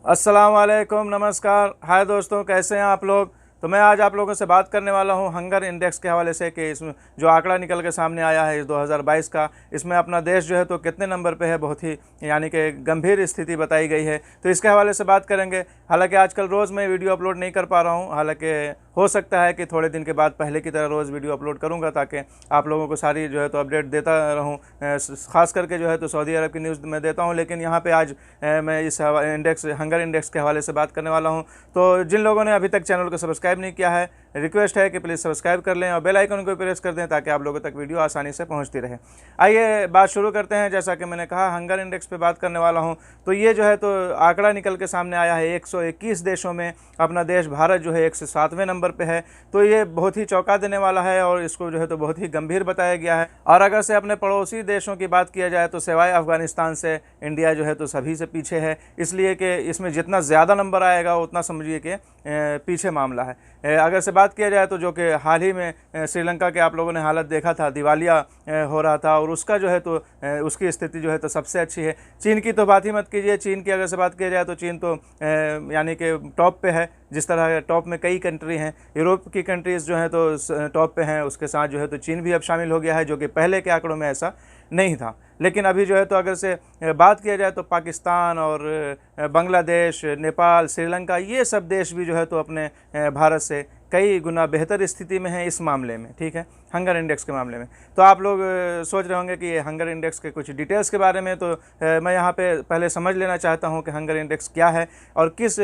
अस्सलाम वालेकुम, नमस्कार, हाय दोस्तों, कैसे हैं आप लोग। तो मैं आज आप लोगों से बात करने वाला हूं हंगर इंडेक्स के हवाले से कि इसमें जो आंकड़ा निकल के सामने आया है इस 2022 का, इसमें अपना देश जो है तो कितने नंबर पे है, बहुत ही यानी कि गंभीर स्थिति बताई गई है। तो इसके हवाले से बात करेंगे। हालांकि आजकल रोज़ मैं वीडियो अपलोड नहीं कर पा रहा हूं, हालांकि हो सकता है कि थोड़े दिन के बाद पहले की तरह रोज़ वीडियो अपलोड करूंगा ताकि आप लोगों को सारी जो है तो अपडेट देता रहूं। ख़ास करके जो है तो सऊदी अरब की न्यूज़ मैं देता हूं, लेकिन यहाँ पे आज मैं इस इंडेक्स हंगर इंडेक्स के हवाले से बात करने वाला हूं। तो जिन लोगों ने अभी तक चैनल को सब्सक्राइब नहीं किया है, रिक्वेस्ट है कि प्लीज़ सब्सक्राइब कर लें और बेल आइकन को प्रेस कर दें ताकि आप लोगों तक वीडियो आसानी से पहुंचती रहे। आइए बात शुरू करते हैं। जैसा कि मैंने कहा, हंगर इंडेक्स पे बात करने वाला हूं। तो ये जो है तो आंकड़ा निकल के सामने आया है 121 देशों में अपना देश भारत जो है 107वें नंबर पे है। तो ये बहुत ही चौंका देने वाला है और इसको जो है तो बहुत ही गंभीर बताया गया है। और अगर से अपने पड़ोसी देशों की बात किया जाए तो सिवाय अफगानिस्तान से इंडिया जो है तो सभी से पीछे है, इसलिए कि इसमें जितना ज़्यादा नंबर आएगा उतना समझिए कि पीछे मामला है। अगर से बात किया जाए तो जो कि हाल ही में श्रीलंका के आप लोगों ने हालत देखा था, दिवालिया हो रहा था, और उसका जो है तो उसकी स्थिति जो है तो सबसे अच्छी है। चीन की तो बात ही मत कीजिए। चीन की अगर से बात किया जाए तो चीन तो यानी कि टॉप पे है। जिस तरह टॉप में कई कंट्री हैं, यूरोप की कंट्रीज़ जो हैं तो टॉप पे हैं, उसके साथ जो है तो चीन भी अब शामिल हो गया है, जो कि पहले के आंकड़ों में ऐसा नहीं था। लेकिन अभी जो है तो अगर से बात किया जाए तो पाकिस्तान और बांग्लादेश, नेपाल, श्रीलंका, ये सब देश भी जो है तो अपने भारत से कई गुना बेहतर स्थिति में है इस मामले में, ठीक है, हंगर इंडेक्स के मामले में। तो आप लोग सोच रहे होंगे कि ये हंगर इंडेक्स के कुछ डिटेल्स के बारे में, तो मैं यहाँ पे पहले समझ लेना चाहता हूँ कि हंगर इंडेक्स क्या है और किस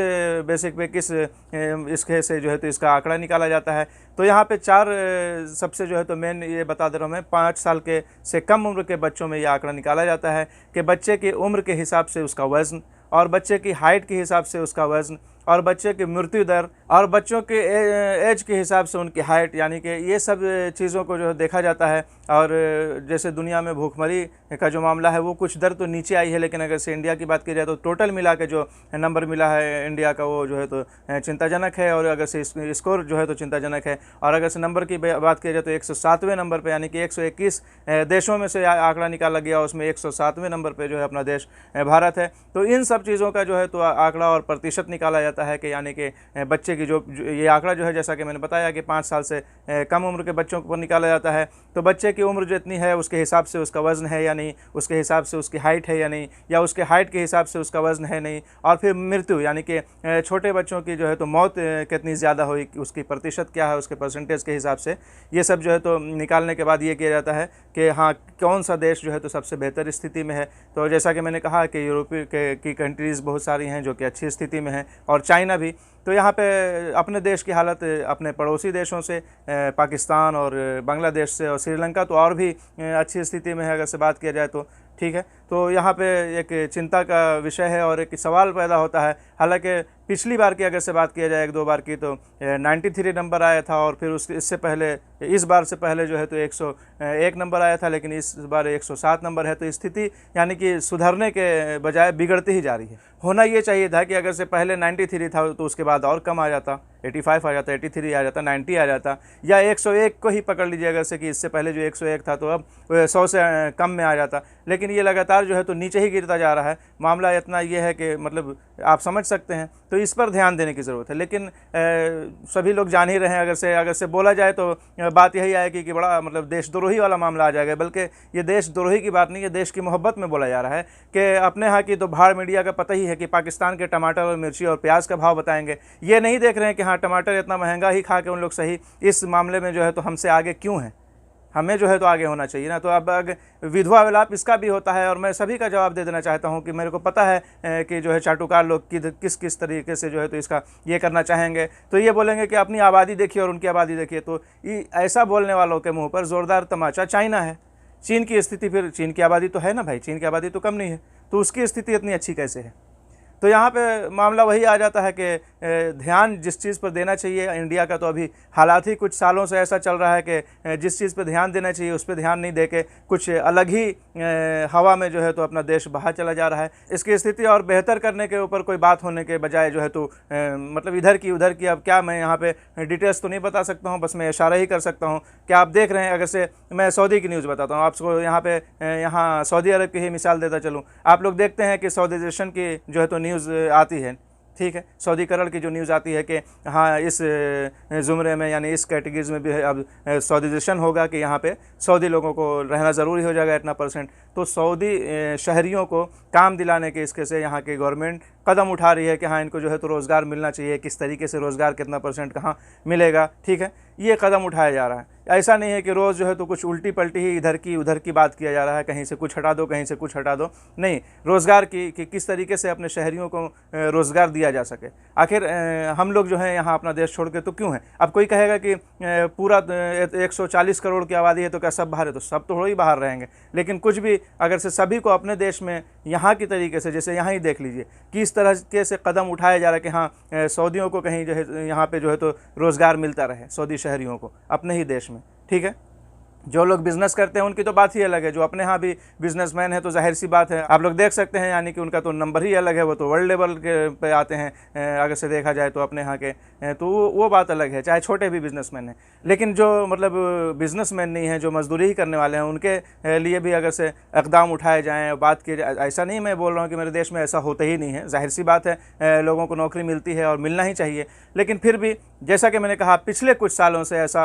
बेसिक पे किस इसके से जो है तो इसका आंकड़ा निकाला जाता है। तो यहाँ पे चार सबसे जो है तो मेन ये बता दे रहा हूँ मैं, 5 साल के से कम उम्र के बच्चों में ये आंकड़ा निकाला जाता है कि बच्चे की उम्र के हिसाब से उसका वज़न, और बच्चे की हाइट के हिसाब से उसका वज़न, और बच्चे की मृत्यु दर, और बच्चों के एज के हिसाब से उनकी हाइट, यानी कि ये सब चीज़ों को जो है देखा जाता है। और जैसे दुनिया में भूखमरी का जो मामला है वो कुछ दर तो नीचे आई है, लेकिन अगर से इंडिया की बात की जाए तो टोटल मिला के जो नंबर मिला है इंडिया का वो जो है तो चिंताजनक है, और अगर से स्कोर जो है तो चिंताजनक है। और अगर से नंबर की बात की जाए तो 107वें नंबर पर, यानी कि 121 देशों में से आंकड़ा निकाला गया, उसमें 107वें नंबर पर जो है अपना देश भारत है। तो इन सब चीज़ों का जो है तो आंकड़ा और प्रतिशत निकाला जाता है कि यानी कि बच्चे की जो ये आंकड़ा जो है, जैसा कि मैंने बताया कि 5 साल से कम उम्र के बच्चों पर निकाला जाता है। तो बच्चे की उम्र जितनी है उसके हिसाब से उसका वज़न है या नहीं, उसके हिसाब से उसकी हाइट है या नहीं, या उसके हाइट के हिसाब से उसका वज़न है नहीं, और फिर मृत्यु यानी कि छोटे बच्चों की जो है तो मौत कितनी ज़्यादा हुई, उसकी प्रतिशत क्या है, उसके परसेंटेज के हिसाब से ये सब जो है तो निकालने के बाद ये किया जाता है कि हाँ, कौन सा देश जो है तो सबसे बेहतर स्थिति में है। तो जैसा कि मैंने कहा कि यूरोपीय की कंट्रीज़ बहुत सारी हैं जो कि अच्छी स्थिति में हैं, और चाइना भी। तो यहाँ पे अपने देश की हालत अपने पड़ोसी देशों से, पाकिस्तान और बांग्लादेश से और श्रीलंका तो और भी अच्छी स्थिति में है अगर से बात किया जाए तो, ठीक है। तो यहाँ पे एक चिंता का विषय है और एक सवाल पैदा होता है। हालांकि पिछली बार की अगर से बात किया जाए, 1-2 बार की, तो 93 नंबर आया था, और फिर इससे पहले, इस बार से पहले जो है तो 101 नंबर आया था, लेकिन इस बार 107 नंबर है। तो स्थिति यानी कि सुधरने के बजाय बिगड़ती ही जा रही है। होना ये चाहिए था कि अगर से पहले 93 था तो उसके बाद और कम आ जाता, 85 आ जाता, 83 आ जाता, 90 आ जाता, या 101 को ही पकड़ लीजिए अगर से कि इससे पहले जो 101 था तो अब 100 से कम में आ जाता। लेकिन ये लगातार जो है तो नीचे ही गिरता जा रहा है। मामला इतना ये है कि मतलब आप समझ सकते हैं, तो इस पर ध्यान देने की ज़रूरत है। लेकिन सभी लोग जान ही रहे हैं, अगर से बोला जाए तो बात यही आएगी कि बड़ा मतलब देशद्रोही वाला मामला आ जाएगा। बल्कि ये देशद्रोही की बात नहीं है, देश की मोहब्बत में बोला जा रहा है कि अपने यहाँ की तो भाड़ मीडिया का पता ही है कि पाकिस्तान के टमाटर और मिर्ची और प्याज का भाव बताएंगे। ये नहीं देख रहे हैं कि हाँ, टमाटर इतना महंगा ही खा के उन लोग सही इस मामले में जो है तो हमसे आगे क्यों हैं। हमें जो है तो आगे होना चाहिए ना। तो अब विधवा विलाप इसका भी होता है, और मैं सभी का जवाब दे देना चाहता हूं कि मेरे को पता है कि जो है चाटुकार लोग किस किस तरीके से जो है तो इसका ये करना चाहेंगे। तो ये बोलेंगे कि अपनी आबादी देखिए और उनकी आबादी देखिए। तो ऐसा बोलने वालों के मुंह पर ज़ोरदार तमाचा चाइना है। चीन की स्थिति, फिर चीन की आबादी तो है ना भाई, चीन की आबादी तो कम नहीं है, तो उसकी स्थिति इतनी अच्छी कैसे है। तो यहाँ पे मामला वही आ जाता है कि ध्यान जिस चीज़ पर देना चाहिए, इंडिया का तो अभी हालात ही कुछ सालों से ऐसा चल रहा है कि जिस चीज़ पर ध्यान देना चाहिए उस पर ध्यान नहीं देके कुछ अलग ही हवा में जो है तो अपना देश बाहर चला जा रहा है। इसकी स्थिति और बेहतर करने के ऊपर कोई बात होने के बजाय जो है तो मतलब इधर की उधर की, अब क्या मैं यहाँ पे डिटेल्स तो नहीं बता सकता हूँ, बस मैं इशारा ही कर सकता हूँ कि आप देख रहे हैं। अगर से मैं सऊदी की न्यूज़ बताता हूँ आपको, यहाँ पे यहाँ सऊदी अरब की ही मिसाल देता चलूँ। आप लोग देखते हैं कि सऊदी देशन की जो है तो न्यूज़ आती है ठीक है। सऊदीकरण की जो न्यूज़ आती है कि हाँ इस ज़ुमरे में यानी इस कैटेगरीज में भी अब सऊदीजेशन होगा कि यहाँ पे सऊदी लोगों को रहना ज़रूरी हो जाएगा इतना %। तो सऊदी शहरियों को काम दिलाने के इसके से यहाँ की गवर्नमेंट कदम उठा रही है कि हाँ इनको जो है तो रोज़गार मिलना चाहिए, किस तरीके से रोज़गार कितना % कहाँ मिलेगा, ठीक है। ये कदम उठाया जा रहा है। ऐसा नहीं है कि रोज़ जो है तो कुछ उल्टी पलटी ही इधर की उधर की बात किया जा रहा है, कहीं से कुछ हटा दो कहीं से कुछ हटा दो, नहीं। रोज़गार की कि किस तरीके से अपने शहरियों को रोज़गार दिया जा सके। आखिर हम लोग जो है यहाँ अपना देश छोड़ के तो क्यों हैं? अब कोई कहेगा कि पूरा 140 करोड़ की आबादी है तो क्या सब बाहर है? तो सब तो थोड़ा ही बाहर रहेंगे, लेकिन कुछ भी अगर से सभी को अपने देश में यहाँ की तरीके से, जैसे यहाँ ही देख लीजिए किस तरह से कदम उठाया जा रहा है कि हाँ सऊदियों को कहीं जो है यहाँ पे जो है तो रोज़गार मिलता रहे, सऊदी शहरियों को अपने ही देश में, ठीक है। जो लोग बिज़नेस करते हैं उनकी तो बात ही अलग है, जो अपने यहाँ भी बिजनेसमैन है तो जाहिर सी बात है आप लोग देख सकते हैं, यानी कि उनका तो नंबर ही अलग है, वो तो वर्ल्ड लेवल के पे आते हैं अगर से देखा जाए तो अपने यहाँ के, तो वो बात अलग है, चाहे छोटे भी बिजनेसमैन हैं। लेकिन जो मतलब बिजनेसमैन नहीं है, जो मजदूरी ही करने वाले हैं, उनके लिए भी अगर से इक़दाम उठाए जाएँ, बात की जाए, ऐसा नहीं मैं बोल रहा हूँ कि मेरे देश में ऐसा होता ही नहीं है, जाहिर सी बात है लोगों को नौकरी मिलती है और मिलना ही चाहिए। लेकिन फिर भी जैसा कि मैंने कहा पिछले कुछ सालों से ऐसा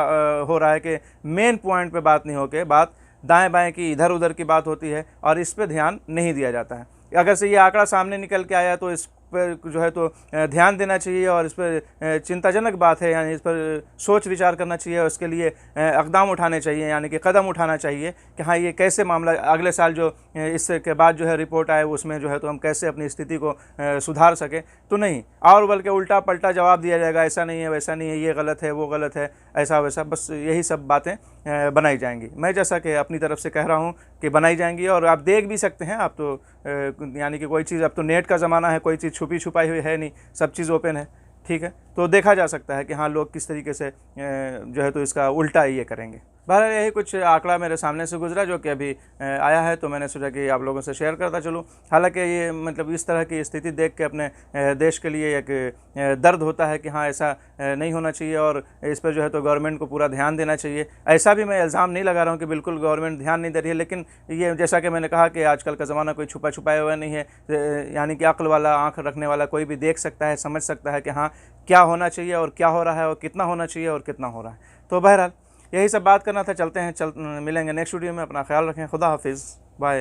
हो रहा है कि मेन पॉइंट पे बात नहीं होके बात दाएं बाएं की, इधर उधर की बात होती है और इस पे ध्यान नहीं दिया जाता है। अगर से ये आंकड़ा सामने निकल के आया तो इस पर जो है तो ध्यान देना चाहिए और इस पर चिंताजनक बात है, यानी इस पर सोच विचार करना चाहिए और इसके लिए इक़दाम उठाने चाहिए, यानी कि कदम उठाना चाहिए कि हाँ ये कैसे मामला अगले साल जो इसके बाद जो है रिपोर्ट आए उसमें जो है तो हम कैसे अपनी स्थिति को सुधार सकें। तो नहीं, और बल्कि उल्टा पल्टा जवाब दिया जाएगा, ऐसा नहीं है वैसा नहीं है, ये गलत है वो गलत है, ऐसा वैसा, बस यही सब बातें बनाई जाएंगी। मैं जैसा कि अपनी तरफ से कह रहा हूँ कि बनाई जाएंगी और आप देख भी सकते हैं, आप तो यानी कि कोई चीज़, अब तो नेट का ज़माना है, कोई चीज़ छुपी छुपाई हुई है नहीं, सब चीज़ ओपन है, ठीक है। तो देखा जा सकता है कि हाँ लोग किस तरीके से जो है तो इसका उल्टा ये करेंगे। बहरहाल यही कुछ आंकड़ा मेरे सामने से गुजरा जो कि अभी आया है, तो मैंने सोचा कि आप लोगों से शेयर करता चलूँ। हालांकि ये मतलब इस तरह की स्थिति देख के अपने देश के लिए एक दर्द होता है कि हाँ ऐसा नहीं होना चाहिए और इस पर जो है तो गवर्नमेंट को पूरा ध्यान देना चाहिए। ऐसा भी मैं इल्ज़ाम नहीं लगा रहा हूँ कि बिल्कुल गवर्नमेंट ध्यान नहीं दे रही है, लेकिन ये जैसा कि मैंने कहा कि आजकल का ज़माना कोई छुपा छुपाया हुआ नहीं है, यानी कि अक्ल वाला, आँख रखने वाला कोई भी देख सकता है, समझ सकता है कि हाँ क्या होना चाहिए और क्या हो रहा है और कितना होना चाहिए और कितना हो रहा है। तो बहरहाल यही सब बात करना था, चलते हैं, मिलेंगे नेक्स्ट वीडियो में। अपना ख्याल रखें, खुदा हाफिज़, बाय।